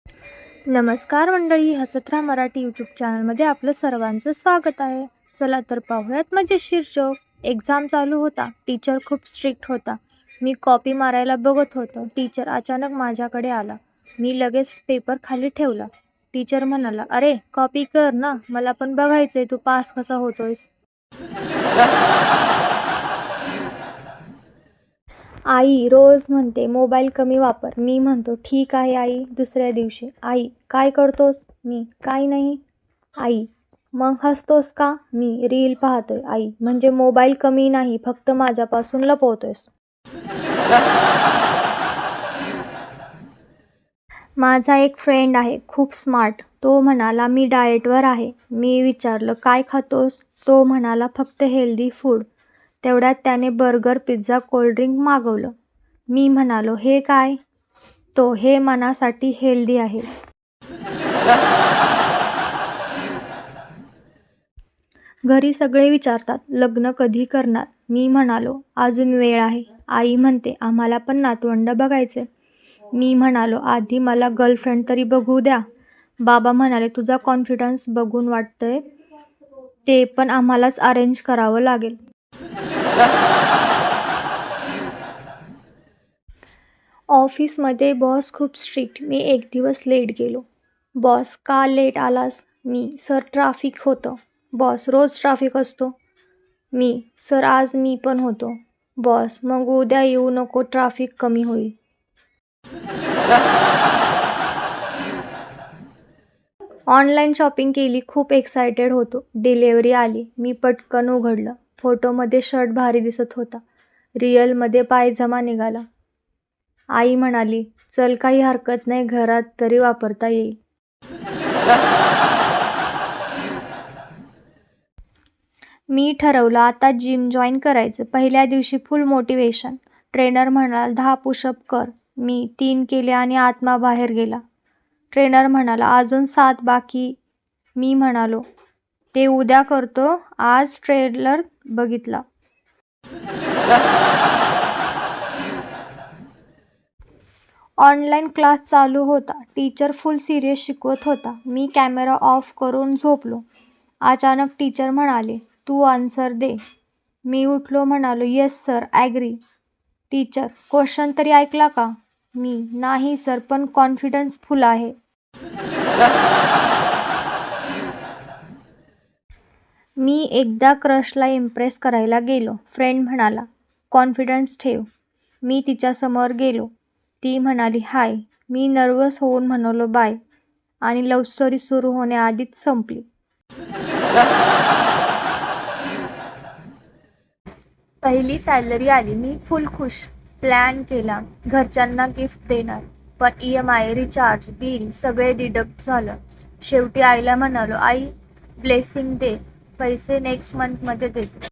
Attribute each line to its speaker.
Speaker 1: नमस्कार मंडळी, हसत राहा मराठी यूट्यूब चॅनलमध्ये आपलं सर्वांचं स्वागत आहे. चला तर पाहूयात मजेशीर जोक. एक्झाम चालू होता. टीचर खूप स्ट्रिक्ट होता. मी कॉपी मारायला बघत होतो. टीचर अचानक माझ्याकडे आला. मी लगेच पेपर खाली ठेवला. टीचर म्हणाला, अरे कॉपी कर ना, मला पण बघायचंय तू पास कसा होतोयस. आई रोज म्हणते मोबाईल कमी वापर. मी म्हणतो ठीक आहे आई. दुसऱ्या दिवशी, आई काय करतोस. मी काही नाही. आई मग हसतोस का. मी रील पाहतोय. आई म्हणजे मोबाईल कमी नाही, फक्त माझ्यापासून लपवतोयस. माझा एक फ्रेंड आहे खूप स्मार्ट. तो म्हणाला मी डाएटवर आहे. मी विचारलं काय खातोस. तो म्हणाला फक्त हेल्दी फूड. तेवढ्यात त्याने बर्गर, पिझ्झा, कोल्ड्रिंक मागवलं. मी म्हणालो हे काय. तो हे मनासाठी हेल्दी आहे. घरी सगळे विचारतात लग्न कधी करणार. मी म्हणालो अजून वेळ आहे. आई म्हणते आम्हाला पण नातवंड बघायचे. मी म्हणालो आधी मला गर्लफ्रेंड तरी बघू द्या. बाबा म्हणाले तुझा कॉन्फिडन्स बघून वाटतंय ते पण आम्हालाच अरेंज करावं लागेल. ऑफिसमध्ये बॉस खूप स्ट्रिक्ट. मी एक दिवस लेट गेलो. बॉस का लेट आलास. मी सर ट्रॅफिक होतं. बॉस रोज ट्रॅफिक असतो. मी सर आज मी पण होतो. बॉस मग उद्या येऊ नको, ट्रॅफिक कमी होईल. ऑनलाईन शॉपिंग केली. खूप एक्सायटेड होतो. डिलेवरी आली. मी पटकन उघडलं. फोटोमध्ये शर्ट भारी दिसत होता. रिअलमध्ये पायजमा निघाला. आई म्हणाली चल काही हरकत नाही, घरात तरी वापरता येईल. मी ठरवलं आता जिम जॉईन करायचं. पहिल्या दिवशी फुल मोटिवेशन. ट्रेनर म्हणाला 10 पुशअप कर. मी 3 केले आणि आत्मा बाहेर गेला. ट्रेनर म्हणाला अजून 7 बाकी. मी म्हणालो ते उद्या करतो. आज ट्रेलर बघितला. ऑनलाईन क्लास चालू होता. टीचर फुल सिरियस शिकवत होता. मी कॅमेरा ऑफ करून झोपलो. अचानक टीचर म्हणाले तू आन्सर दे. मी उठलो, म्हणालो yes sir, agree. Teacher question तरी ऐकला का. मी नाही सर, पण कॉन्फिडन्स फुल आहे. मी एकदा क्रशला इम्प्रेस करायला गेलो. फ्रेंड म्हणाला कॉन्फिडन्स ठेव. मी तिच्यासमोर गेलो. ती म्हणाली हाय. मी नर्वस होऊन म्हणालो बाय आणि लव्ह स्टोरी सुरू होण्याआधीच संपली. पहिली सॅलरी आली. मी फुल खुश. प्लॅन केला घरच्यांना गिफ्ट देणार, पण EMI, रिचार्ज, बिल सगळे डिडक्ट झालं. शेवटी आईला म्हणालो आई ब्लेसिंग दे, पैसे नेक्स्ट मंथमध्ये देते.